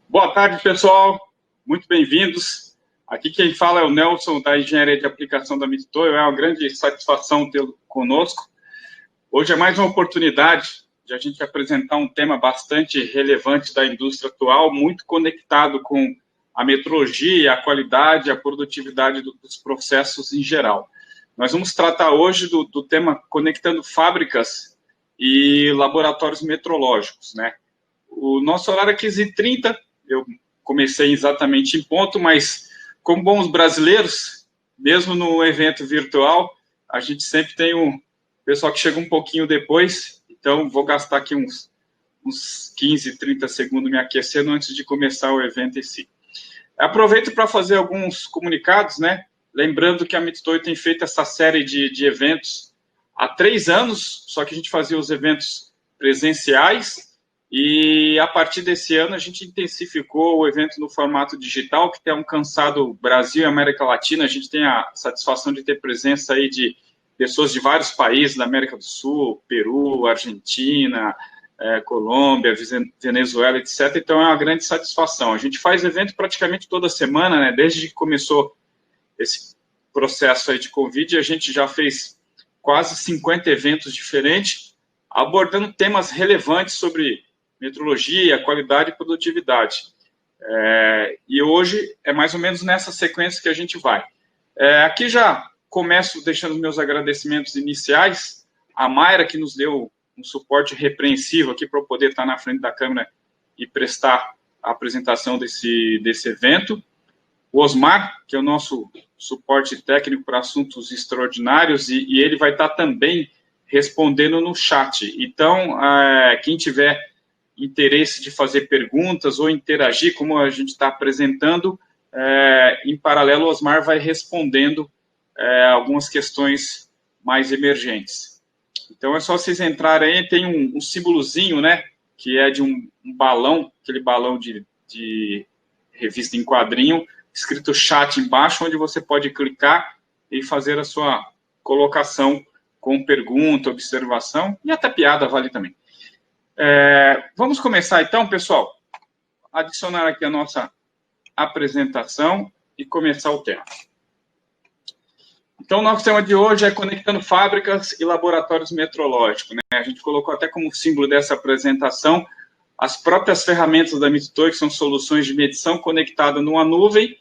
Boa tarde, pessoal. Muito bem-vindos. Aqui quem fala é o Nelson, da Engenharia de Aplicação da Mitutoyo. É uma grande satisfação tê-lo conosco. Hoje é mais uma oportunidade de a gente apresentar um tema bastante relevante da indústria atual, muito conectado com a metrologia, a qualidade, a produtividade dos processos em geral. Nós vamos tratar hoje do tema conectando fábricas e laboratórios metrológicos, né? O nosso horário é 15h30, eu comecei exatamente em ponto, mas como bons brasileiros, mesmo no evento virtual, a gente sempre tem um pessoal que chega um pouquinho depois, então vou gastar aqui uns 15, 30 segundos me aquecendo antes de começar o evento em si. Aproveito para fazer alguns comunicados, né? Lembrando que a Mitutoyo tem feito essa série de eventos há 3 anos, só que a gente fazia os eventos presenciais, e a partir desse ano a gente intensificou o evento no formato digital, que tem alcançado o Brasil e a América Latina. A gente tem a satisfação de ter presença aí de pessoas de vários países da América do Sul, Peru, Argentina, Colômbia, Venezuela, etc. Então é uma grande satisfação. A gente faz evento praticamente toda semana, né? Desde que começou esse processo aí de Covid, a gente já fez quase 50 eventos diferentes, abordando temas relevantes sobre metrologia, qualidade e produtividade. E hoje é mais ou menos nessa sequência que a gente vai. Aqui já começo deixando meus agradecimentos iniciais à Mayra, que nos deu um suporte repreensivo aqui para eu poder estar na frente da câmera e prestar a apresentação desse evento. O Osmar, que é o nosso suporte técnico para assuntos extraordinários, e ele vai estar também respondendo no chat. Então, quem tiver interesse de fazer perguntas ou interagir, como a gente está apresentando, em paralelo, o Osmar vai respondendo algumas questões mais emergentes. Então, é só vocês entrarem aí, tem um símbolozinho, né, que é de um balão, aquele balão de revista em quadrinho, escrito chat embaixo, onde você pode clicar e fazer a sua colocação com pergunta, observação, e até piada vale também. Vamos começar então, pessoal, adicionar aqui a nossa apresentação e começar o tema. Então, o nosso tema de hoje é conectando fábricas e laboratórios metrológicos, né? A gente colocou até como símbolo dessa apresentação as próprias ferramentas da Mitutoyo, que são soluções de medição conectada numa nuvem,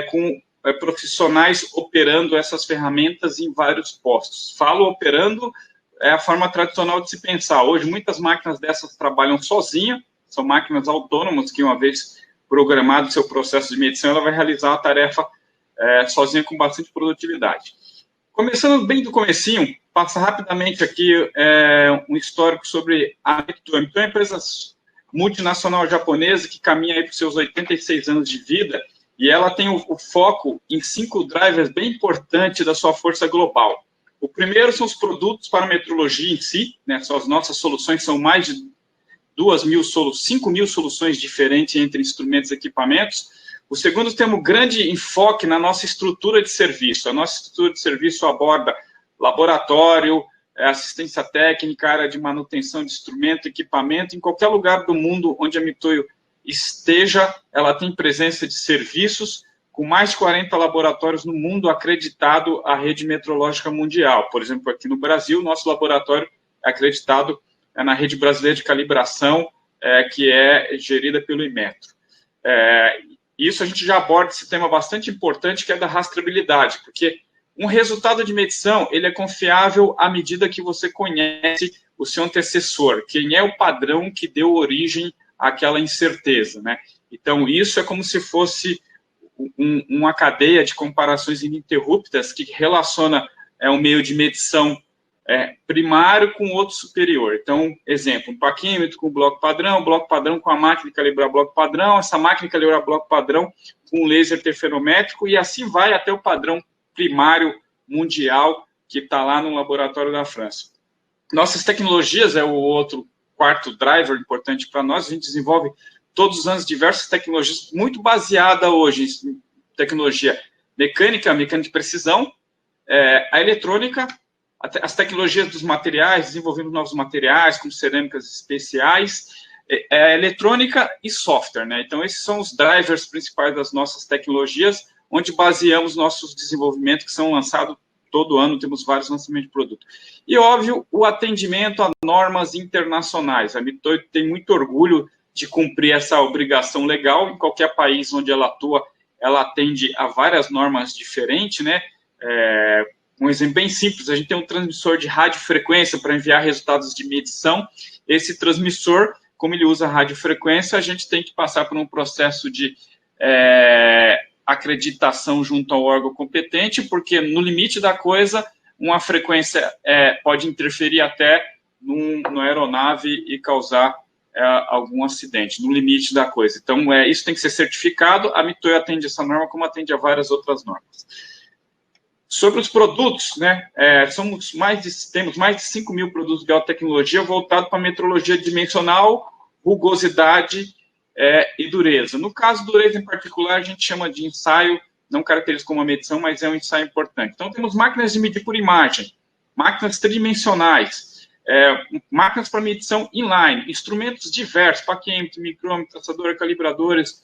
com profissionais operando essas ferramentas em vários postos. Falo operando, é a forma tradicional de se pensar. Hoje, muitas máquinas dessas trabalham sozinhas, são máquinas autônomas que, uma vez programado o seu processo de medição, ela vai realizar a tarefa sozinha com bastante produtividade. Começando bem do comecinho, passa rapidamente aqui um histórico sobre a Mitutoyo. Então, é uma empresa multinacional japonesa que caminha aí para os seus 86 anos de vida, e ela tem o foco em 5 drivers bem importantes da sua força global. O primeiro são os produtos para a metrologia em si, né? As nossas soluções são mais de 5 mil soluções diferentes entre instrumentos e equipamentos. O segundo, temos grande enfoque na nossa estrutura de serviço. A nossa estrutura de serviço aborda laboratório, assistência técnica, área de manutenção de instrumento, equipamento. Em qualquer lugar do mundo onde a Mitutoyo esteja, ela tem presença de serviços, com mais de 40 laboratórios no mundo acreditado à rede metrológica mundial. Por exemplo, aqui no Brasil, nosso laboratório é acreditado na rede brasileira de calibração, que é gerida pelo Inmetro. Isso a gente já aborda esse tema bastante importante, que é da rastreabilidade, porque um resultado de medição, ele é confiável à medida que você conhece o seu antecessor, quem é o padrão que deu origem àquela incerteza, né? Então, isso é como se fosse uma cadeia de comparações ininterruptas que relaciona um meio de medição primário com outro superior. Então, exemplo, um paquímetro com bloco padrão com a máquina de calibrar bloco padrão, essa máquina de calibrar bloco padrão com um laser interferométrico, e assim vai até o padrão primário mundial que está lá no laboratório da França. Nossas tecnologias é o outro quarto driver importante para nós. A gente desenvolve todos os anos diversas tecnologias muito baseadas hoje em tecnologia mecânica de precisão, a eletrônica, as tecnologias dos materiais, desenvolvendo novos materiais, como cerâmicas especiais, é eletrônica e software, né? Então, esses são os drivers principais das nossas tecnologias, onde baseamos nossos desenvolvimentos, que são lançados todo ano, temos vários lançamentos de produto. E, óbvio, o atendimento a normas internacionais. A Mitoio tem muito orgulho de cumprir essa obrigação legal. Em qualquer país onde ela atua, ela atende a várias normas diferentes, né? Um exemplo bem simples, a gente tem um transmissor de radiofrequência para enviar resultados de medição. Esse transmissor, como ele usa radiofrequência, a gente tem que passar por um processo de acreditação junto ao órgão competente, porque no limite da coisa, uma frequência pode interferir até numa aeronave e causar algum acidente, no limite da coisa. Então, isso tem que ser certificado. A Mitoio atende essa norma, como atende a várias outras normas. Sobre os produtos, né, temos mais de 5 mil produtos de biotecnologia voltados para metrologia dimensional, rugosidade e dureza. No caso dureza em particular, a gente chama de ensaio, não caracteriza como uma medição, mas é um ensaio importante. Então, temos máquinas de medir por imagem, máquinas tridimensionais, máquinas para medição inline, instrumentos diversos, paquímetro, micrômetro, traçadora, calibradores,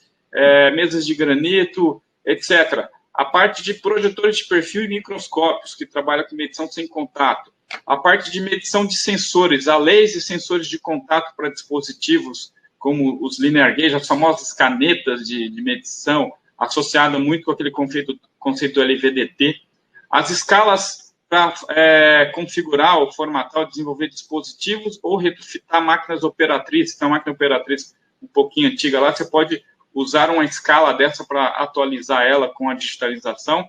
mesas de granito, etc. A parte de projetores de perfil e microscópios, que trabalha com medição sem contato. A parte de medição de sensores, a laser e sensores de contato para dispositivos, como os linear gauge, as famosas canetas de medição, associada muito com aquele conceito do LVDT. As escalas para configurar ou formatar ou desenvolver dispositivos ou retrofitar máquinas operatrizes. Então, a máquina operatriz um pouquinho antiga lá, você pode usar uma escala dessa para atualizar ela com a digitalização.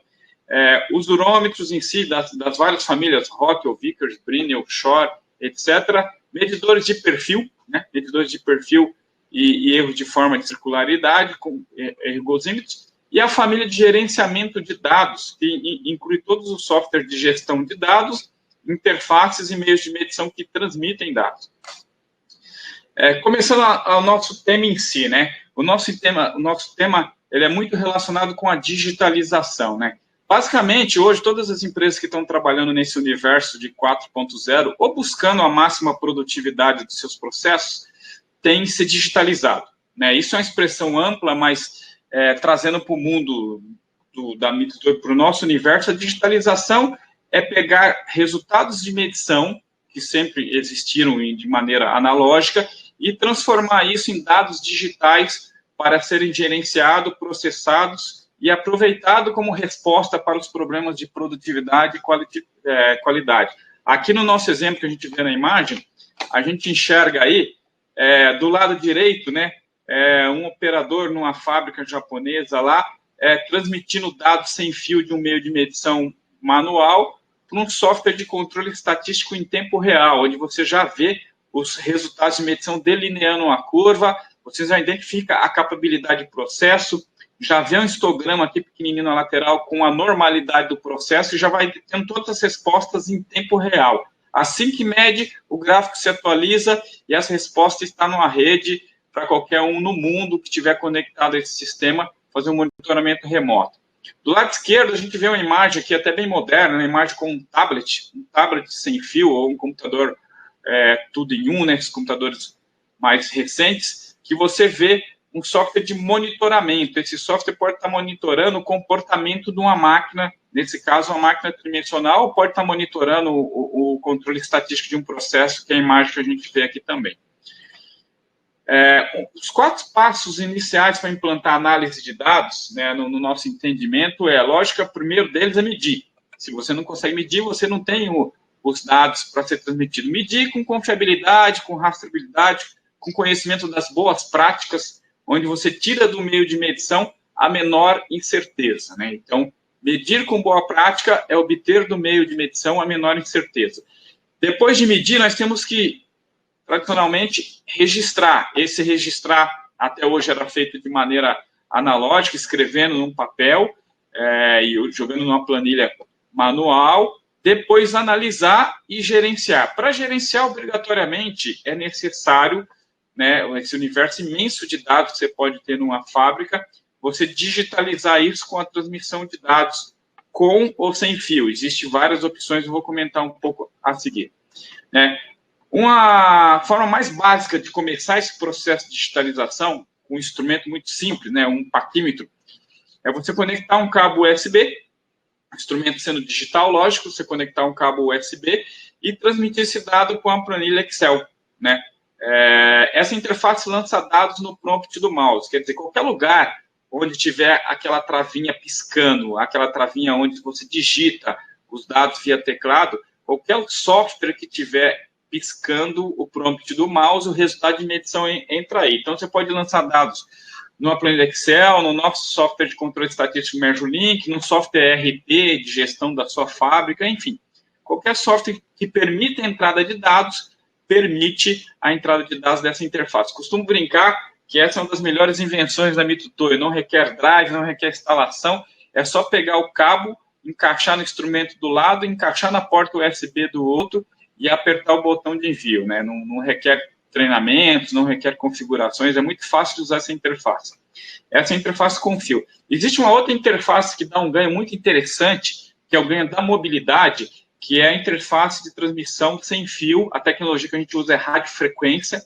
Os durômetros em si, das várias famílias, Rockwell, Vickers, Brinell, Shore, etc. Medidores de perfil, né? Medidores de perfil e erros de forma de circularidade, com ergosímetros. E a família de gerenciamento de dados, que inclui todos os softwares de gestão de dados, interfaces e meios de medição que transmitem dados. Começando ao nosso tema em si, né? O nosso tema ele é muito relacionado com a digitalização, né? Basicamente, hoje, todas as empresas que estão trabalhando nesse universo de 4.0 ou buscando a máxima produtividade dos seus processos, têm se digitalizado, né? Isso é uma expressão ampla, mas trazendo para o mundo para o nosso universo, a digitalização é pegar resultados de medição que sempre existiram de maneira analógica e transformar isso em dados digitais para serem gerenciados, processados e aproveitados como resposta para os problemas de produtividade e qualidade. Aqui no nosso exemplo que a gente vê na imagem, a gente enxerga aí, do lado direito, né, um operador numa fábrica japonesa lá, transmitindo dados sem fio de um meio de medição manual para um software de controle estatístico em tempo real, onde você já vê os resultados de medição delineando uma curva, você já identifica a capabilidade do processo, já vê um histograma aqui pequenininho na lateral com a normalidade do processo e já vai tendo todas as respostas em tempo real. Assim que mede, o gráfico se atualiza e essa resposta está numa rede para qualquer um no mundo que estiver conectado a esse sistema, fazer um monitoramento remoto. Do lado esquerdo, a gente vê uma imagem aqui até bem moderna, uma imagem com um tablet sem fio ou um computador tudo em um, né, esses computadores mais recentes, que você vê um software de monitoramento. Esse software pode estar monitorando o comportamento de uma máquina, nesse caso, uma máquina tridimensional, ou pode estar monitorando o controle estatístico de um processo, que é a imagem que a gente vê aqui também. Os 4 passos iniciais para implantar análise de dados, né, no nosso entendimento, lógico, o primeiro deles é medir. Se você não consegue medir, você não tem os dados para ser transmitido. Medir com confiabilidade, com rastreabilidade, com conhecimento das boas práticas, onde você tira do meio de medição a menor incerteza, né? Então, medir com boa prática é obter do meio de medição a menor incerteza. Depois de medir, nós temos que, tradicionalmente, registrar. Esse registrar, até hoje, era feito de maneira analógica, escrevendo num papel e jogando numa planilha manual. Depois, analisar e gerenciar. Para gerenciar, obrigatoriamente, é necessário, né, esse universo imenso de dados que você pode ter numa fábrica, você digitalizar isso com a transmissão de dados com ou sem fio. Existem várias opções, eu vou comentar um pouco a seguir. Uma forma mais básica de começar esse processo de digitalização, com um instrumento muito simples, né, um paquímetro, é você conectar um cabo USB, instrumento sendo digital, lógico, você conectar um cabo USB e transmitir esse dado com a planilha Excel, né? Essa interface lança dados no prompt do mouse, quer dizer, qualquer lugar onde tiver aquela travinha piscando, aquela travinha onde você digita os dados via teclado, qualquer software que tiver piscando o prompt do mouse, o resultado de medição entra aí. Então, você pode lançar dados numa planilha Excel, no nosso software de controle estatístico MergeLink, no software ERP de gestão da sua fábrica, enfim. Qualquer software que permita a entrada de dados, permite a entrada de dados dessa interface. Costumo brincar que essa é uma das melhores invenções da Mitutoyo. Não requer drive, não requer instalação, é só pegar o cabo, encaixar no instrumento do lado, encaixar na porta USB do outro e apertar o botão de envio, né? Não requer treinamentos, não requer configurações, é muito fácil de usar essa interface. Essa é a interface com fio. Existe uma outra interface que dá um ganho muito interessante, que é o ganho da mobilidade, que é a interface de transmissão sem fio. A tecnologia que a gente usa é radiofrequência.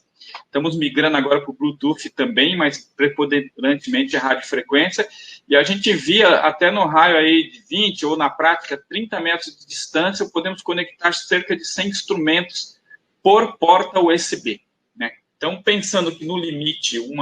Estamos migrando agora para o Bluetooth também, mas preponderantemente é radiofrequência. E a gente via até no raio aí de 20 ou na prática 30 metros de distância, podemos conectar cerca de 100 instrumentos por porta USB, né? Então, pensando que no limite um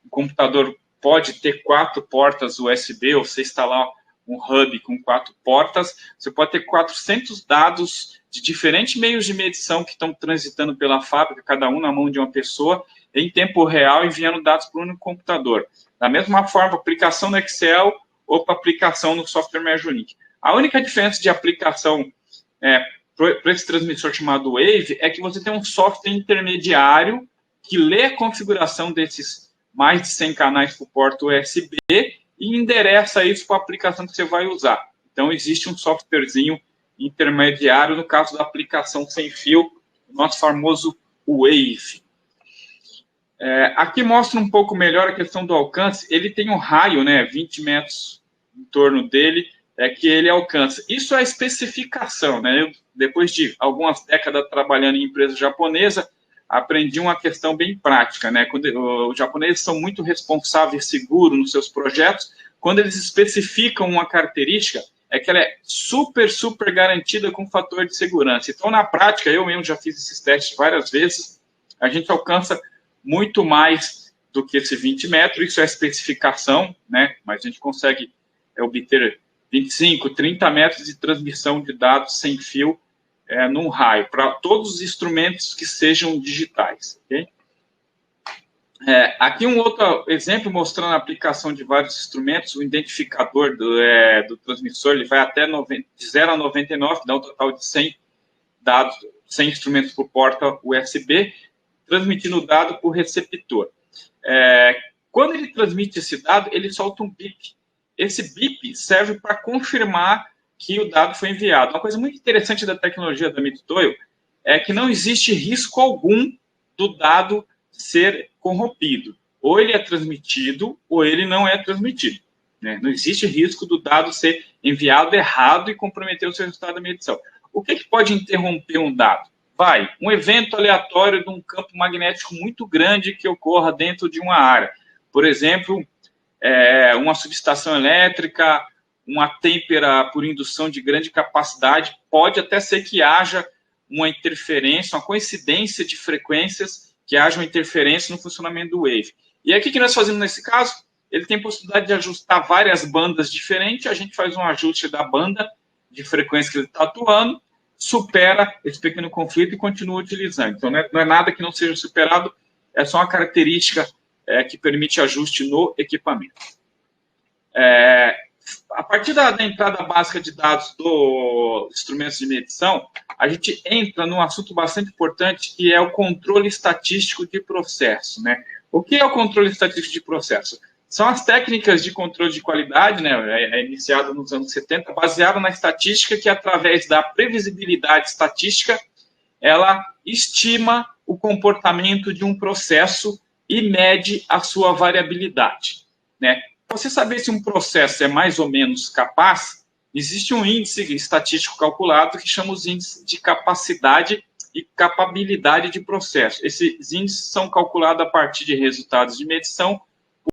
computador pode ter 4 portas USB, ou você instalar um hub com 4 portas, você pode ter 400 dados de diferentes meios de medição que estão transitando pela fábrica, cada um na mão de uma pessoa, em tempo real, enviando dados para um único computador. Da mesma forma, aplicação no Excel ou para aplicação no software MergeLink. A única diferença de aplicação para esse transmissor chamado Wave é que você tem um software intermediário que lê a configuração desses mais de 100 canais por porta USB e endereça isso para a aplicação que você vai usar. Então, existe um softwarezinho intermediário no caso da aplicação sem fio, o nosso famoso Wave. Aqui mostra um pouco melhor a questão do alcance. Ele tem um raio, né, 20 metros em torno dele, que ele alcança. Isso é a especificação, né? Eu, depois de algumas décadas trabalhando em empresa japonesa, aprendi uma questão bem prática, né? Quando os japoneses são muito responsáveis e seguros nos seus projetos, quando eles especificam uma característica, é que ela é super, super garantida com fator de segurança. Então, na prática, eu mesmo já fiz esses testes várias vezes, a gente alcança muito mais do que esse 20 metros, isso é especificação, né? Mas a gente consegue obter 25, 30 metros de transmissão de dados sem fio num raio, para todos os instrumentos que sejam digitais. Okay? Aqui um outro exemplo mostrando a aplicação de vários instrumentos. O identificador do transmissor ele vai até de 0 a 99, dá um total de 100 dados, 100 instrumentos por porta USB, transmitindo o dado por receptor. Quando ele transmite esse dado, ele solta um bip. Esse bip serve para confirmar que o dado foi enviado. Uma coisa muito interessante da tecnologia da Mitutoyo é que não existe risco algum do dado ser corrompido. Ou ele é transmitido, ou ele não é transmitido. Né? Não existe risco do dado ser enviado errado e comprometer o seu resultado da medição. O que pode interromper um dado? Um evento aleatório de um campo magnético muito grande que ocorra dentro de uma área. Por exemplo, uma subestação elétrica, uma têmpera por indução de grande capacidade, pode até ser que haja uma interferência, uma coincidência de frequências, que haja uma interferência no funcionamento do Wave. E aí, o que nós fazemos nesse caso? Ele tem possibilidade de ajustar várias bandas diferentes, a gente faz um ajuste da banda de frequência que ele está atuando, supera esse pequeno conflito e continua utilizando. Então, não é nada que não seja superado, é só uma característica que permite ajuste no equipamento. A partir da entrada básica de dados dos instrumentos de medição, a gente entra num assunto bastante importante, que é o controle estatístico de processo, né? O que é o controle estatístico de processo? São as técnicas de controle de qualidade, né? Iniciado nos anos 70, baseada na estatística, que através da previsibilidade estatística, ela estima o comportamento de um processo e mede a sua variabilidade, né? Para você saber se um processo é mais ou menos capaz, existe um índice estatístico calculado que chama os índices de capacidade e capabilidade de processo. Esses índices são calculados a partir de resultados de medição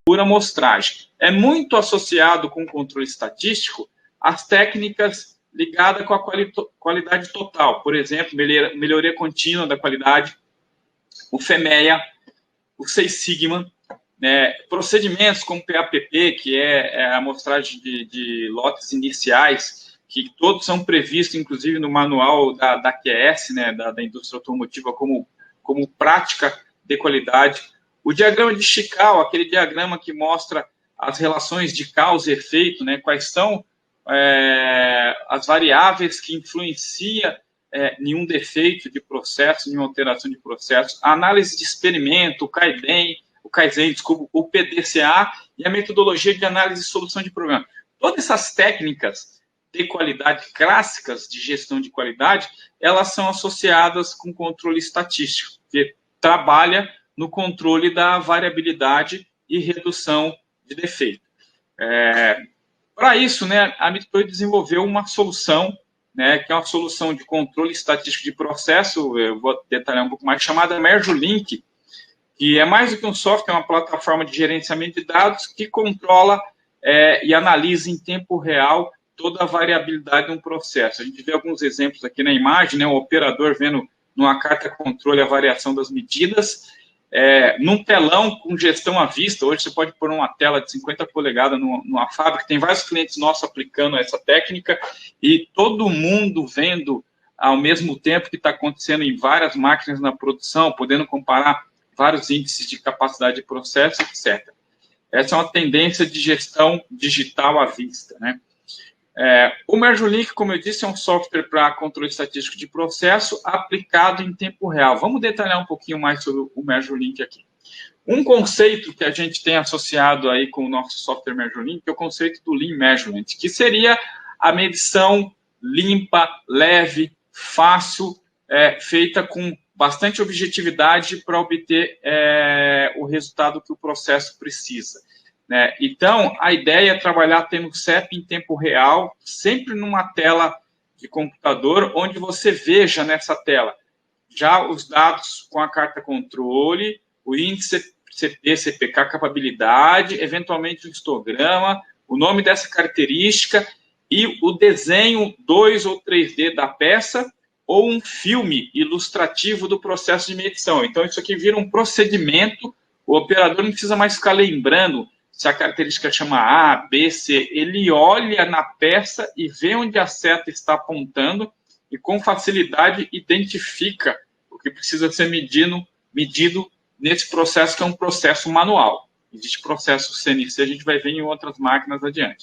por amostragem. É muito associado com o controle estatístico as técnicas ligadas com a qualidade total, por exemplo, melhoria contínua da qualidade, o FEMEA, o Seis Sigma, né, procedimentos como PAPP, que é a amostragem de lotes iniciais, que todos são previstos, inclusive, no manual da QS, né, da indústria automotiva, como prática de qualidade. O diagrama de Chicago, aquele diagrama que mostra as relações de causa e efeito, né, quais são as variáveis que influenciam em um defeito de processo, em uma alteração de processo, a análise de experimento, o Kaizen, desculpa, o PDCA e a metodologia de análise e solução de problema. Todas essas técnicas de qualidade clássicas de gestão de qualidade, elas são associadas com controle estatístico, que trabalha no controle da variabilidade e redução de defeito. Para isso, né, a Mitoy desenvolveu uma solução, né, que é uma solução de controle estatístico de processo, eu vou detalhar um pouco mais, chamada MergeLink, que é mais do que um software, é uma plataforma de gerenciamento de dados que controla e analisa em tempo real toda a variabilidade de um processo. A gente vê alguns exemplos aqui na imagem, né, o operador vendo numa carta controle a variação das medidas, num telão com gestão à vista. Hoje você pode pôr uma tela de 50 polegadas numa fábrica, tem vários clientes nossos aplicando essa técnica, e todo mundo vendo ao mesmo tempo que está acontecendo em várias máquinas na produção, podendo comparar vários índices de capacidade de processo, etc. Essa é uma tendência de gestão digital à vista, né? O MergeLink, como eu disse, é um software para controle estatístico de processo aplicado em tempo real. Vamos detalhar um pouquinho mais sobre o MergeLink aqui. Um conceito que a gente tem associado aí com o nosso software MergeLink é o conceito do Lean Measurement, que seria a medição limpa, leve, fácil, feita com bastante objetividade para obter o resultado que o processo precisa. Né? Então, a ideia é trabalhar tendo o CEP em tempo real, sempre numa tela de computador, onde você veja nessa tela já os dados com a carta controle, o índice CP, CPK, capabilidade, eventualmente o histograma, o nome dessa característica e o desenho 2 ou 3D da peça, ou um filme ilustrativo do processo de medição. Então, isso aqui vira um procedimento, o operador não precisa mais ficar lembrando se a característica chama A, B, C, ele olha na peça e vê onde a seta está apontando e, com facilidade, identifica o que precisa ser medido nesse processo, que é um processo manual. Existe processo CNC, a gente vai ver em outras máquinas adiante.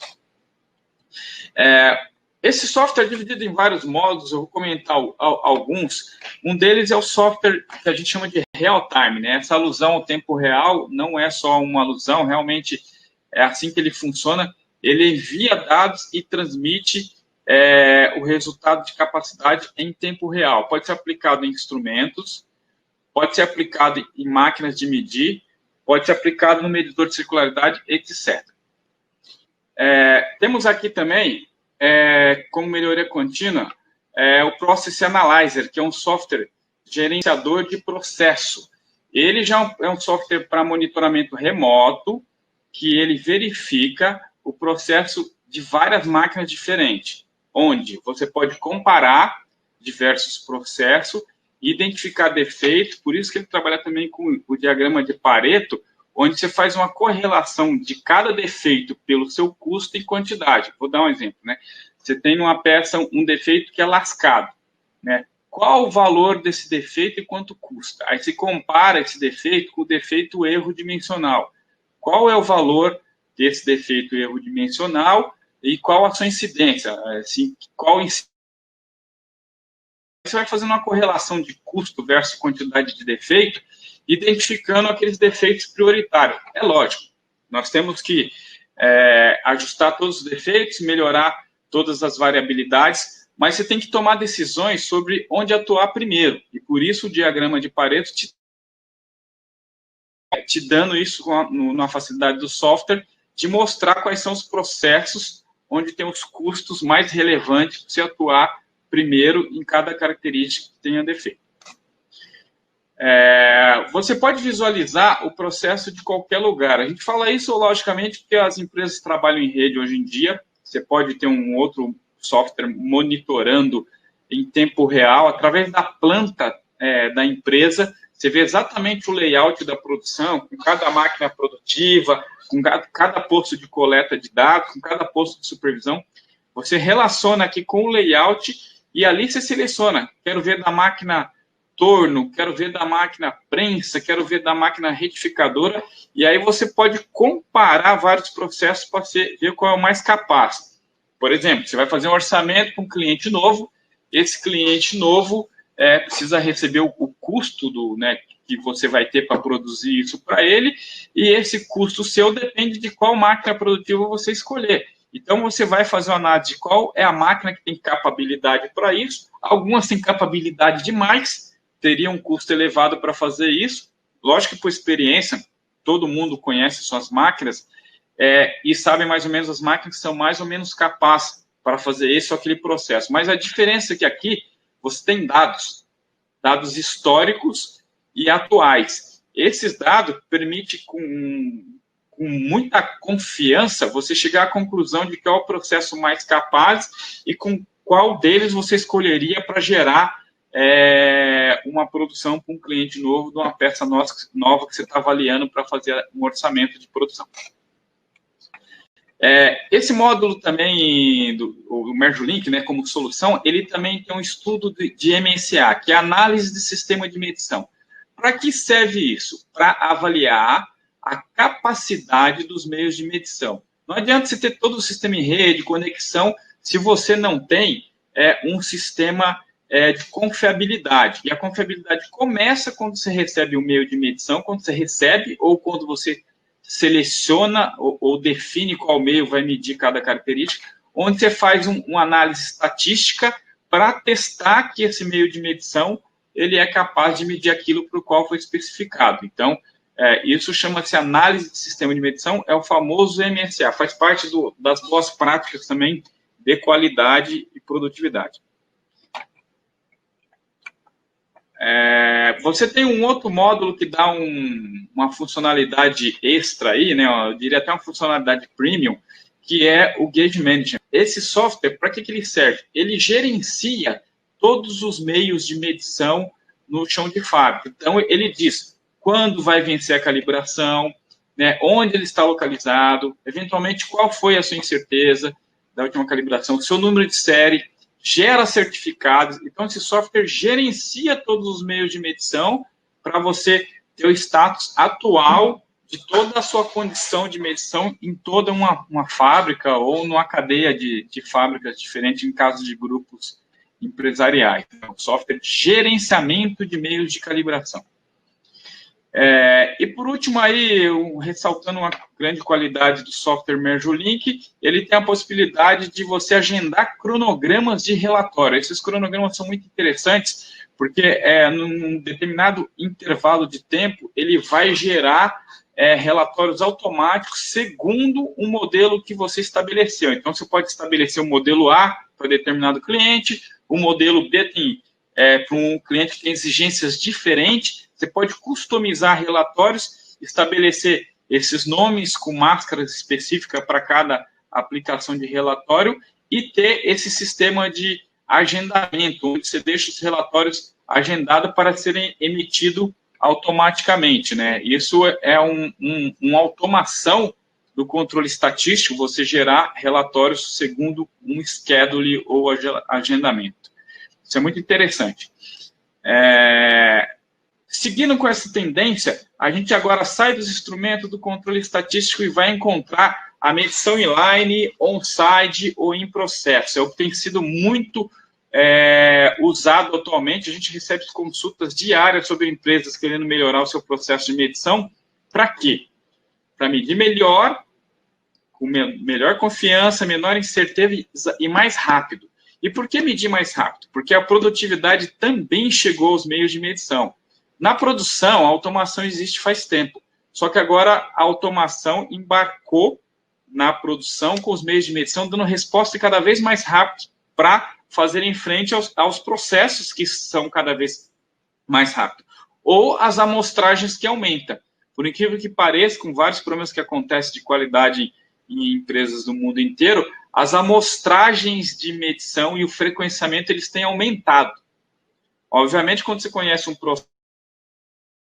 Esse software é dividido em vários módulos, eu vou comentar alguns. Um deles é o software que a gente chama de real-time, né? Essa alusão ao tempo real não é só uma alusão, realmente é assim que ele funciona. Ele envia dados e transmite o resultado de capacidade em tempo real. Pode ser aplicado em instrumentos, pode ser aplicado em máquinas de medir, pode ser aplicado no medidor de circularidade, etc. Temos aqui também, como melhoria contínua, o Process Analyzer, que é um software gerenciador de processo. Ele já é um software para monitoramento remoto, que ele verifica o processo de várias máquinas diferentes, onde você pode comparar diversos processos, identificar defeitos, por isso que ele trabalha também com o diagrama de Pareto, onde você faz uma correlação de cada defeito pelo seu custo e quantidade. Vou dar um exemplo, né? Você tem numa peça um defeito que é lascado, né? Qual o valor desse defeito e quanto custa? Aí você compara esse defeito com o defeito erro dimensional. Qual é o valor desse defeito erro dimensional e qual a sua incidência? Assim, você vai fazendo uma correlação de custo versus quantidade de defeito, identificando aqueles defeitos prioritários. É lógico, nós temos que ajustar todos os defeitos, melhorar todas as variabilidades, mas você tem que tomar decisões sobre onde atuar primeiro. E por isso o diagrama de Pareto te dando isso na facilidade do software, de mostrar quais são os processos onde tem os custos mais relevantes para você atuar primeiro em cada característica que tenha defeito. Você pode visualizar o processo de qualquer lugar. A gente fala isso, logicamente, porque as empresas trabalham em rede hoje em dia. Você pode ter um outro software monitorando em tempo real, através da planta da empresa. Você vê exatamente o layout da produção, com cada máquina produtiva, com cada posto de coleta de dados, com cada posto de supervisão. Você relaciona aqui com o layout e ali você seleciona. Quero ver da máquina torno, quero ver da máquina prensa, quero ver da máquina retificadora, e aí você pode comparar vários processos para ver qual é o mais capaz. Por exemplo, você vai fazer um orçamento para um cliente novo, esse cliente novo precisa receber o custo que você vai ter para produzir isso para ele, e esse custo seu depende de qual máquina produtiva você escolher. Então, você vai fazer uma análise de qual é a máquina que tem capacidade para isso. Algumas têm capacidade demais, teria um custo elevado para fazer isso. Lógico que, por experiência, todo mundo conhece suas máquinas e sabe mais ou menos as máquinas que são mais ou menos capazes para fazer esse ou aquele processo. Mas a diferença é que aqui você tem dados históricos e atuais. Esses dados permitem, com muita confiança, você chegar à conclusão de qual é o processo mais capaz e com qual deles você escolheria para gerar uma produção para um cliente novo, de uma peça nova que você está avaliando para fazer um orçamento de produção. Esse módulo também, o Mergulink, como solução, ele também tem um estudo de MSA, que é análise de sistema de medição. Para que serve isso? Para avaliar a capacidade dos meios de medição. Não adianta você ter todo o sistema em rede, conexão, se você não tem um sistema de confiabilidade. E a confiabilidade começa quando você recebe o meio de medição, quando você recebe ou quando você seleciona ou define qual meio vai medir cada característica, onde você faz uma análise estatística para testar que esse meio de medição ele é capaz de medir aquilo para o qual foi especificado. Então, isso chama-se análise de sistema de medição, é o famoso MSA, faz parte das boas práticas também de qualidade e produtividade. Você tem um outro módulo que dá uma funcionalidade extra aí, eu diria até uma funcionalidade premium, que é o Gauge Management. Esse software, para que ele serve? Ele gerencia todos os meios de medição no chão de fábrica. Então, ele diz quando vai vencer a calibração, onde ele está localizado, eventualmente qual foi a sua incerteza da última calibração, seu número de série, gera certificados. Então, esse software gerencia todos os meios de medição para você ter o status atual de toda a sua condição de medição em toda uma fábrica ou numa cadeia de fábricas diferentes, em caso de grupos empresariais. Então, software de gerenciamento de meios de calibração. E por último, aí, ressaltando uma grande qualidade do software Mergulink, ele tem a possibilidade de você agendar cronogramas de relatório. Esses cronogramas são muito interessantes, porque num determinado intervalo de tempo, ele vai gerar relatórios automáticos segundo o modelo que você estabeleceu. Então, você pode estabelecer o modelo A para determinado cliente, o modelo B tem para um cliente que tem exigências diferentes. Você pode customizar relatórios, estabelecer esses nomes com máscaras específicas para cada aplicação de relatório e ter esse sistema de agendamento, onde você deixa os relatórios agendados para serem emitidos automaticamente. Isso é uma automação do controle estatístico, você gerar relatórios segundo um schedule ou agendamento. Isso é muito interessante. Seguindo com essa tendência, a gente agora sai dos instrumentos do controle estatístico e vai encontrar a medição inline, on-site ou em processo. É o que tem sido muito usado atualmente. A gente recebe consultas diárias sobre empresas querendo melhorar o seu processo de medição. Para quê? Para medir melhor, com melhor confiança, menor incerteza e mais rápido. E por que medir mais rápido? Porque a produtividade também chegou aos meios de medição. Na produção, a automação existe faz tempo. Só que agora a automação embarcou na produção com os meios de medição, dando resposta cada vez mais rápido para fazerem frente aos processos que são cada vez mais rápidos. ou as amostragens que aumentam. Por incrível que pareça, com vários problemas que acontecem de qualidade em empresas do mundo inteiro, as amostragens de medição e o frequenciamento eles têm aumentado. Obviamente, quando você conhece um processo,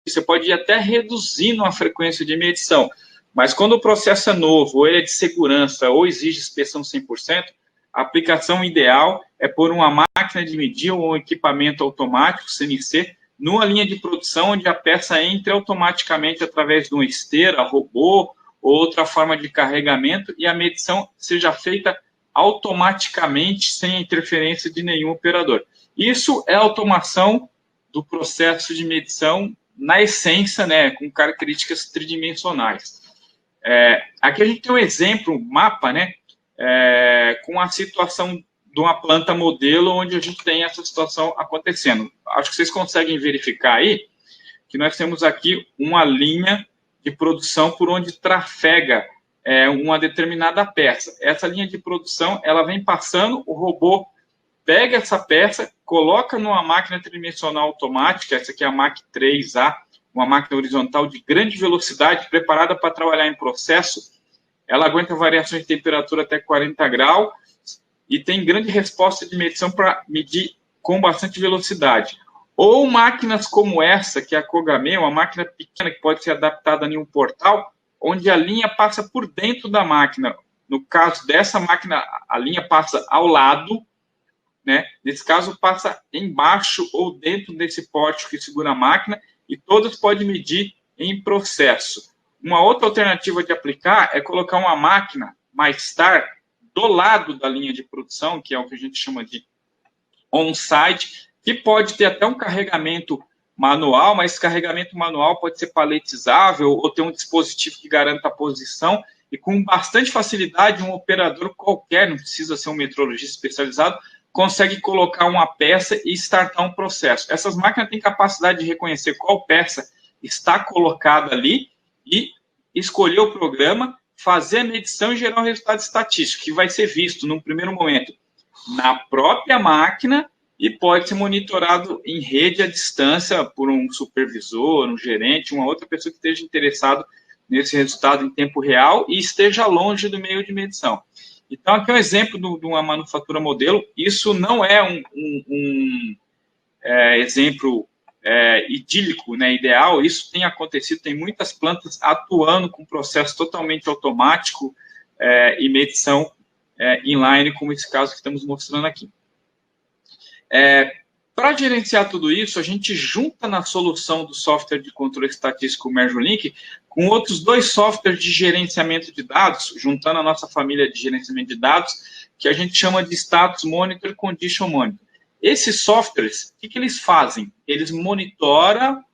você pode ir até reduzindo a frequência de medição, mas quando o processo é novo, ou ele é de segurança, ou exige inspeção 100%, a aplicação ideal é pôr uma máquina de medir ou um equipamento automático, CNC, numa linha de produção onde a peça entre automaticamente através de uma esteira, robô ou outra forma de carregamento e a medição seja feita automaticamente sem a interferência de nenhum operador. Isso é automação do processo de medição na essência, né, com características tridimensionais. Aqui a gente tem um exemplo, um mapa, né, com a situação de uma planta modelo onde a gente tem essa situação acontecendo. Acho que vocês conseguem verificar aí que nós temos aqui uma linha de produção por onde trafega uma determinada peça. Essa linha de produção, ela vem passando, o robô pega essa peça, coloca numa máquina tridimensional automática, essa aqui é a Mach 3A, uma máquina horizontal de grande velocidade, preparada para trabalhar em processo. Ela aguenta variações de temperatura até 40 graus e tem grande resposta de medição para medir com bastante velocidade. Ou máquinas como essa, que é a Kogame, uma máquina pequena que pode ser adaptada em um portal, onde a linha passa por dentro da máquina. No caso dessa máquina, a linha passa ao lado, né? Nesse caso, passa embaixo ou dentro desse pórtico que segura a máquina, e todas podem medir em processo. Uma outra alternativa de aplicar é colocar uma máquina MyStar do lado da linha de produção, que é o que a gente chama de on-site, que pode ter até um carregamento manual, mas esse carregamento manual pode ser paletizável ou ter um dispositivo que garanta a posição, e com bastante facilidade um operador qualquer, não precisa ser um metrologista especializado, consegue colocar uma peça e startar um processo. Essas máquinas têm capacidade de reconhecer qual peça está colocada ali e escolher o programa, fazer a medição e gerar um resultado estatístico, que vai ser visto, num primeiro momento, na própria máquina e pode ser monitorado em rede à distância por um supervisor, um gerente, uma outra pessoa que esteja interessado nesse resultado em tempo real e esteja longe do meio de medição. Então, aqui é um exemplo de uma manufatura modelo. Isso não é um exemplo idílico, né, ideal. Isso tem acontecido, tem muitas plantas atuando com processo totalmente automático e medição inline, como esse caso que estamos mostrando aqui. Para gerenciar tudo isso, a gente junta na solução do software de controle estatístico MeasureLink com outros dois softwares de gerenciamento de dados, juntando a nossa família de gerenciamento de dados, que a gente chama de Status Monitor e Condition Monitor. Esses softwares, o que eles fazem? Eles monitoram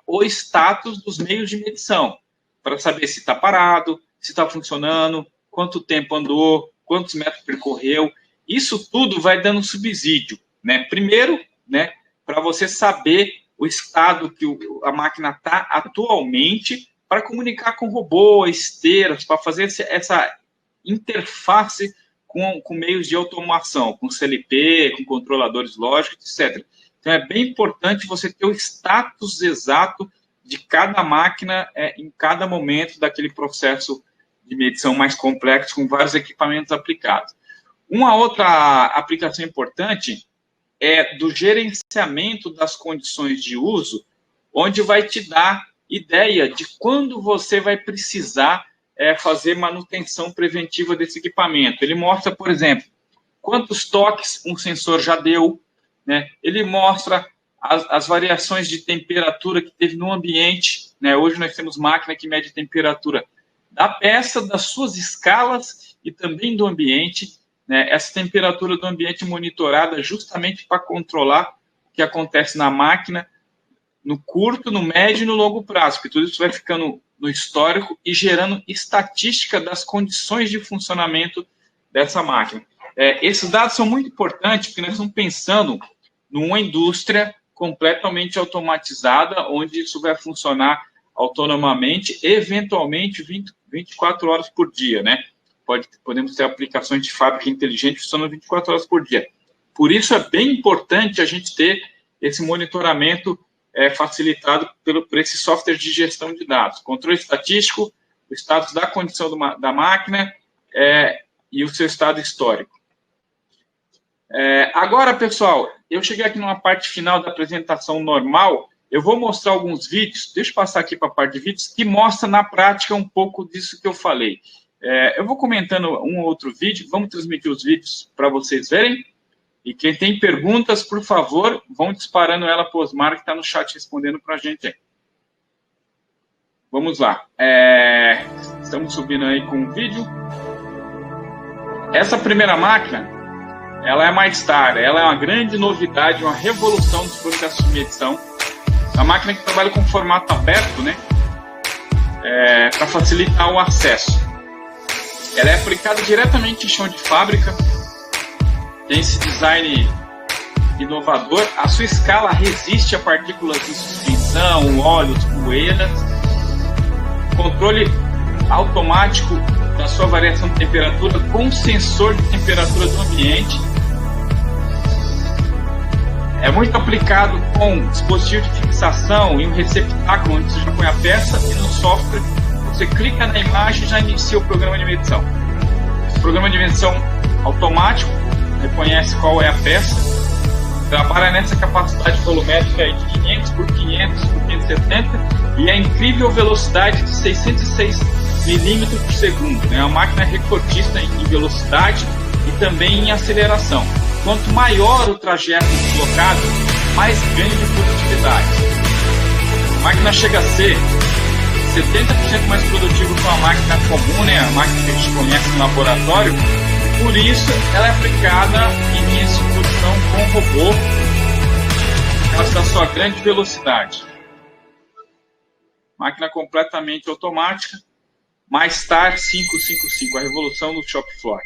o status dos meios de medição, para saber se está parado, se está funcionando, quanto tempo andou, quantos metros percorreu. Isso tudo vai dando subsídio, né? Primeiro, né, para você saber o estado que a máquina está atualmente, para comunicar com robô, esteiras, para fazer essa interface com meios de automação, com CLP, com controladores lógicos, etc. Então, é bem importante você ter o status exato de cada máquina em cada momento daquele processo de medição mais complexo, com vários equipamentos aplicados. Uma outra aplicação importante é do gerenciamento das condições de uso, onde vai te dar ideia de quando você vai precisar fazer manutenção preventiva desse equipamento. Ele mostra, por exemplo, quantos toques um sensor já deu, né? Ele mostra as variações de temperatura que teve no ambiente, né? Hoje nós temos máquina que mede temperatura da peça, das suas escalas e também do ambiente, né? Essa temperatura do ambiente monitorada justamente para controlar o que acontece na máquina no curto, no médio e no longo prazo, porque tudo isso vai ficando no histórico e gerando estatística das condições de funcionamento dessa máquina. Esses dados são muito importantes porque nós estamos pensando numa indústria completamente automatizada, onde isso vai funcionar autonomamente, eventualmente 24 horas por dia, né? Podemos ter aplicações de fábrica inteligente funcionando 24 horas por dia. Por isso é bem importante a gente ter esse monitoramento facilitado por esse software de gestão de dados. Controle estatístico, o status da condição da máquina e o seu estado histórico. Agora, pessoal, eu cheguei aqui numa parte final da apresentação normal. Eu vou mostrar alguns vídeos, deixa eu passar aqui para a parte de vídeos, que mostra na prática um pouco disso que eu falei. Eu vou comentando um ou outro vídeo, vamos transmitir os vídeos para vocês verem. E quem tem perguntas, por favor, vão disparando ela para o Osmar, que está no chat respondendo para a gente aí. Vamos lá. Estamos subindo aí com o vídeo. Essa primeira máquina, ela é mais tarde, ela é uma grande novidade, uma revolução dos processos de medição. Uma máquina que trabalha com formato aberto, né? Para facilitar o acesso. Ela é aplicada diretamente em chão de fábrica. Tem esse design inovador. A sua escala resiste a partículas de suspensão, óleos, poeiras. Controle automático da sua variação de temperatura com sensor de temperatura do ambiente. É muito aplicado com dispositivo de fixação e um receptáculo onde você já põe a peça e no software você clica na imagem e já inicia o programa de medição. Esse programa de medição automático reconhece qual é a peça, trabalha nessa capacidade volumétrica de 500 por 500 por 570 e a incrível velocidade de 606 milímetros por segundo. É uma máquina recordista em velocidade e também em aceleração. Quanto maior o trajeto deslocado, mais ganho de produtividade. A máquina chega a ser 70% mais produtiva que uma máquina comum, né? A máquina que a gente conhece no laboratório. Por isso, ela é aplicada em linha de produção com robô, por causa da sua grande velocidade. Máquina completamente automática. MyStar 555, a revolução do shop floor.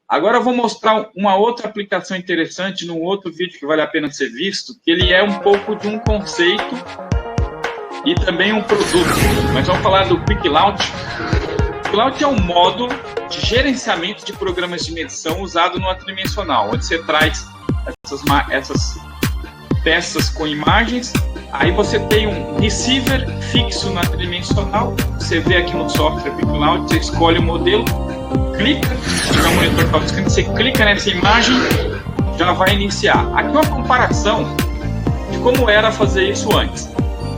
Agora eu vou mostrar uma outra aplicação interessante num outro vídeo que vale a pena ser visto, que ele é um pouco de um conceito e também um produto. Nós vamos falar do Quick Launch. O Quick Launch é um módulo de gerenciamento de programas de medição usado no tridimensional, onde você traz essas peças com imagens, aí você tem um receiver fixo na tridimensional, você vê aqui no software Quick Launch, você escolhe o modelo, clica, tiver um monitor que está descrito, você clica nessa imagem, já vai iniciar. Aqui uma comparação de como era fazer isso antes.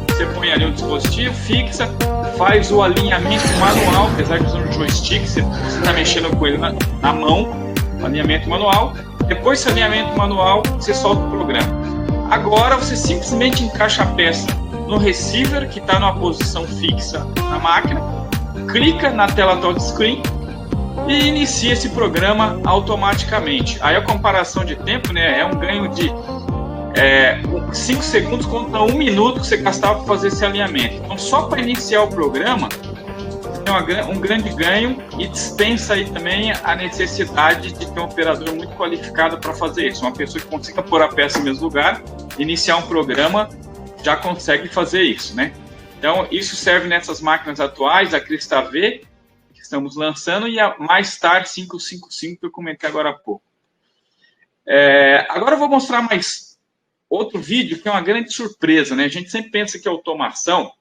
Você põe ali um dispositivo, fixa, faz o alinhamento manual, apesar de usar um joystick, você está mexendo com ele na mão, alinhamento manual. Depois desse alinhamento manual, você solta o programa. Agora você simplesmente encaixa a peça no receiver, que está numa posição fixa na máquina, clica na tela touchscreen e inicia esse programa automaticamente. Aí a comparação de tempo, né, é um ganho de 5 segundos contra 1 minuto que você gastava para fazer esse alinhamento. Então, só para iniciar o programa, tem um grande ganho e dispensa aí também a necessidade de ter um operador muito qualificado para fazer isso. Uma pessoa que consiga pôr a peça no mesmo lugar, iniciar um programa, já consegue fazer isso, né? Então, isso serve nessas máquinas atuais, a Crista V, que estamos lançando, e a MyStar 555, que eu comentei agora há pouco. Agora eu vou mostrar mais outro vídeo que é uma grande surpresa, né? A gente sempre pensa que a automação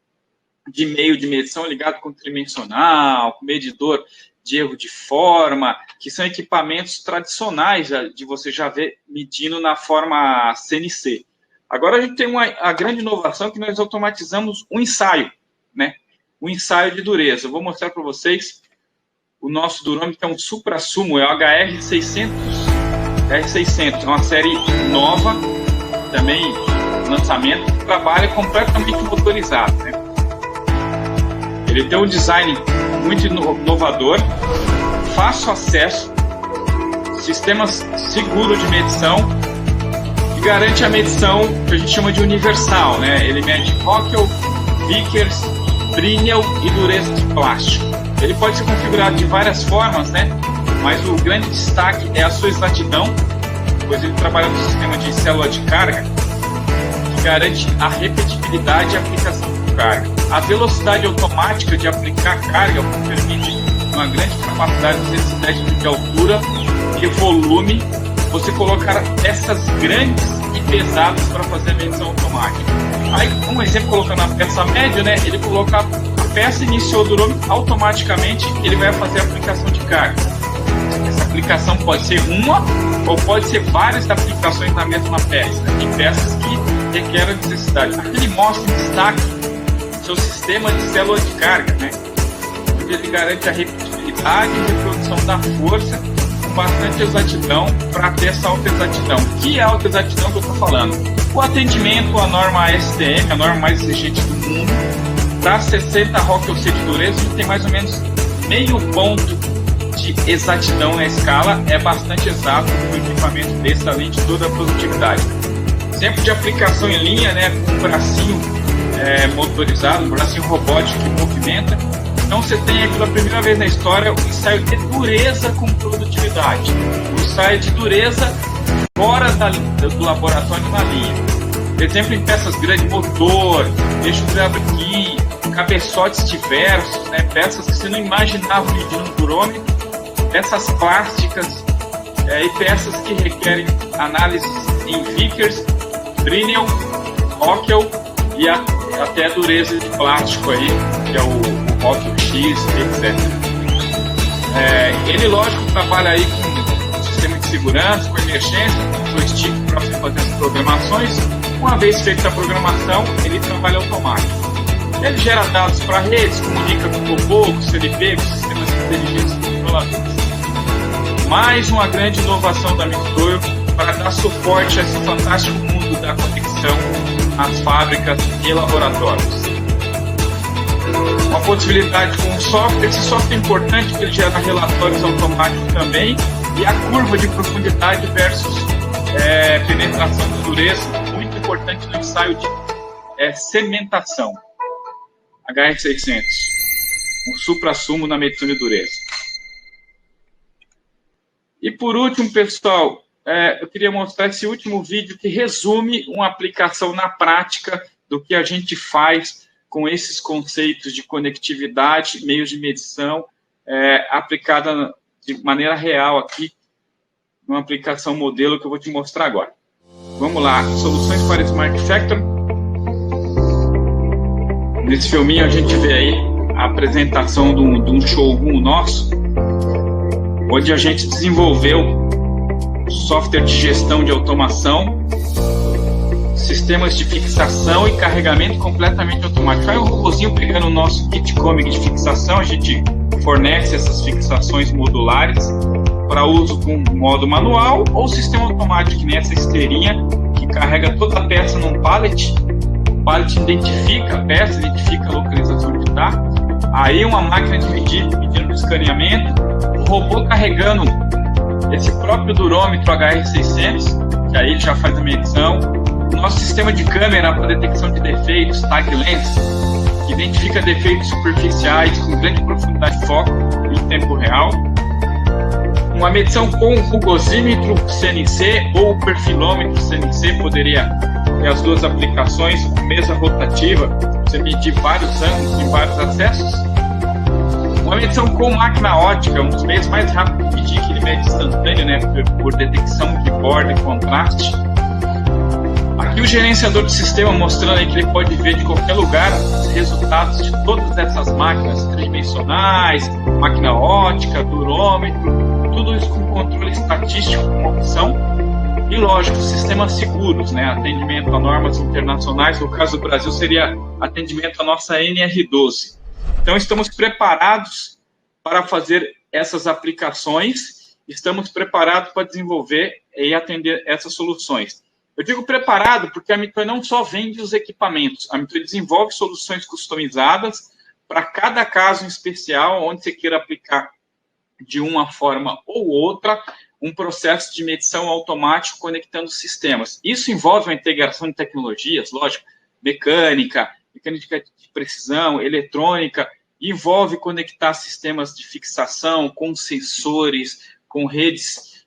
de meio de medição ligado com tridimensional, com medidor de erro de forma, que são equipamentos tradicionais de você já ver medindo na forma CNC. Agora a gente tem a grande inovação que nós automatizamos um ensaio, né? Um ensaio de dureza. Eu vou mostrar para vocês o nosso durômetro, que é um supra-sumo, é o HR600. R600 é uma série nova, também lançamento, que trabalha completamente motorizado, né? Ele tem um design muito inovador, fácil acesso, sistemas seguros de medição e garante a medição que a gente chama de universal, né? Ele mede Rockwell, Vickers, Brinell e dureza de plástico. Ele pode ser configurado de várias formas, né? Mas o grande destaque é a sua exatidão, pois ele trabalha no sistema de célula de carga, que garante a repetibilidade e aplicação de carga. A velocidade automática de aplicar carga permite uma grande capacidade de 210 de altura e volume, você colocar peças grandes e pesadas para fazer a medição automática. Aí, um exemplo, colocando a peça média, né, ele coloca a peça, iniciou o durômetro, automaticamente ele vai fazer a aplicação de carga. Essa aplicação pode ser uma ou pode ser várias aplicações na mesma peça. Tem peças que requerem necessidade. Aqui ele mostra em destaque o seu sistema de célula de carga, né, onde ele garante a repetibilidade e reprodução da força com bastante exatidão para ter essa alta exatidão. Que é a alta exatidão que eu estou falando? O atendimento à norma ASTM, a norma mais exigente do mundo, para 60 ROC ou C de dureza, a gente tem mais ou menos meio ponto de exatidão na escala, é bastante exato o equipamento desse, além de toda a produtividade. Exemplo de aplicação em linha, né, com um bracinho motorizado, um bracinho robótico que movimenta. Então você tem aqui pela primeira vez na história o ensaio de dureza com produtividade. O ensaio de dureza fora do laboratório na linha. Por exemplo, em peças grandes, motor, eixo aqui, cabeçotes diversos, né, peças que você não imaginava medir no durômetro, peças plásticas e peças que requerem análises em Vickers, Brinell, Rockwell e até dureza de plástico aí, que é o Rockwell X, etc. Ele, lógico, trabalha aí com sistema de segurança, com emergência, com joystick para fazer as programações. Uma vez feita a programação, ele trabalha automático. Ele gera dados para redes, comunica com o robô, com o CLP, com sistemas inteligentes controladores. Mais uma grande inovação da Mixtoil para dar suporte a esse fantástico mundo da conexão às fábricas e laboratórios. Uma possibilidade com o software, esse software é importante porque ele gera relatórios automáticos também, e a curva de profundidade versus penetração de dureza, muito importante no ensaio de cementação. HR600, um supra-sumo na medição de dureza. E por último, pessoal, eu queria mostrar esse último vídeo que resume uma aplicação na prática do que a gente faz com esses conceitos de conectividade, meios de medição, aplicada de maneira real aqui, numa aplicação modelo que eu vou te mostrar agora. Vamos lá, soluções para Smart Factory. Nesse filminho a gente vê aí a apresentação de um showroom nosso, onde a gente desenvolveu software de gestão de automação, sistemas de fixação e carregamento completamente automático. Aí o robôzinho pegando o nosso kit comic de fixação, a gente fornece essas fixações modulares para uso com modo manual ou sistema automático, que nem essa esteirinha que carrega toda a peça num pallet. O pallet identifica a peça, identifica a localização onde está. Aí uma máquina de medir, medindo o escaneamento, o robô carregando esse próprio durômetro HR600, que aí ele já faz a medição. O nosso sistema de câmera para detecção de defeitos, Tag Lens, que identifica defeitos superficiais com grande profundidade de foco em tempo real. Uma medição com o gosímetro CNC ou o perfilômetro CNC, poderia ter as duas aplicações, mesa rotativa, você medir vários ângulos e vários acessos. Uma medição com máquina ótica, um dos meios mais rápidos de medir, que ele mede instantâneo, né, por detecção de borda e contraste. Aqui o gerenciador do sistema mostrando aí que ele pode ver de qualquer lugar os resultados de todas essas máquinas tridimensionais, máquina ótica, durômetro, tudo isso com controle estatístico, com opção. E, lógico, sistemas seguros, né, atendimento a normas internacionais, no caso do Brasil seria atendimento à nossa NR12. Então, estamos preparados para fazer essas aplicações, estamos preparados para desenvolver e atender essas soluções. Eu digo preparado porque a Mitoy não só vende os equipamentos, a Mitoy desenvolve soluções customizadas para cada caso em especial, onde você queira aplicar de uma forma ou outra um processo de medição automático conectando sistemas. Isso envolve a integração de tecnologias, lógico, mecânica de precisão, eletrônica, envolve conectar sistemas de fixação com sensores, com redes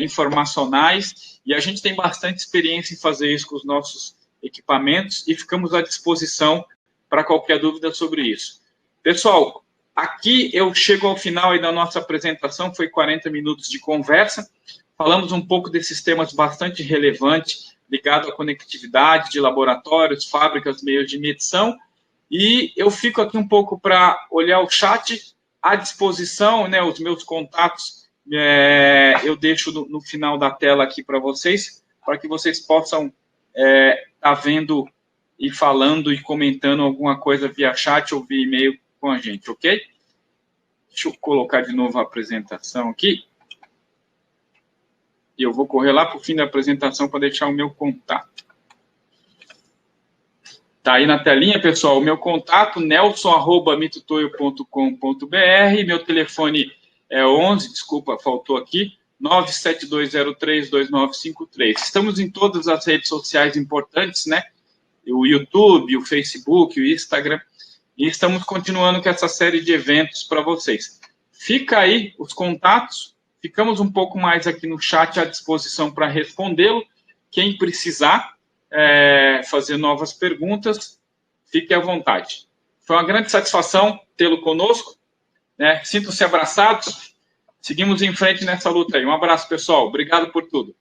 informacionais, e a gente tem bastante experiência em fazer isso com os nossos equipamentos e ficamos à disposição para qualquer dúvida sobre isso. Pessoal, aqui eu chego ao final aí da nossa apresentação, foi 40 minutos de conversa. falamos um pouco desses temas bastante relevantes, ligados à conectividade de laboratórios, fábricas, meios de medição, e eu fico aqui um pouco para olhar o chat à disposição, né, os meus contatos, eu deixo no final da tela aqui para vocês, para que vocês possam estar vendo e falando e comentando alguma coisa via chat ou via e-mail com a gente, ok? Deixa eu colocar de novo a apresentação aqui. E eu vou correr lá para o fim da apresentação para deixar o meu contato. Tá aí na telinha, pessoal, o meu contato, nelson@mitutoyo.com.br, meu telefone é 11, desculpa, faltou aqui, 972032953. Estamos em todas as redes sociais importantes, né? O YouTube, o Facebook, o Instagram, e estamos continuando com essa série de eventos para vocês. Fica aí os contatos, ficamos um pouco mais aqui no chat à disposição para respondê-lo. Quem precisar fazer novas perguntas, fique à vontade. Foi uma grande satisfação tê-lo conosco, né? Sintam-se abraçados, seguimos em frente nessa luta aí. Um abraço, pessoal, obrigado por tudo.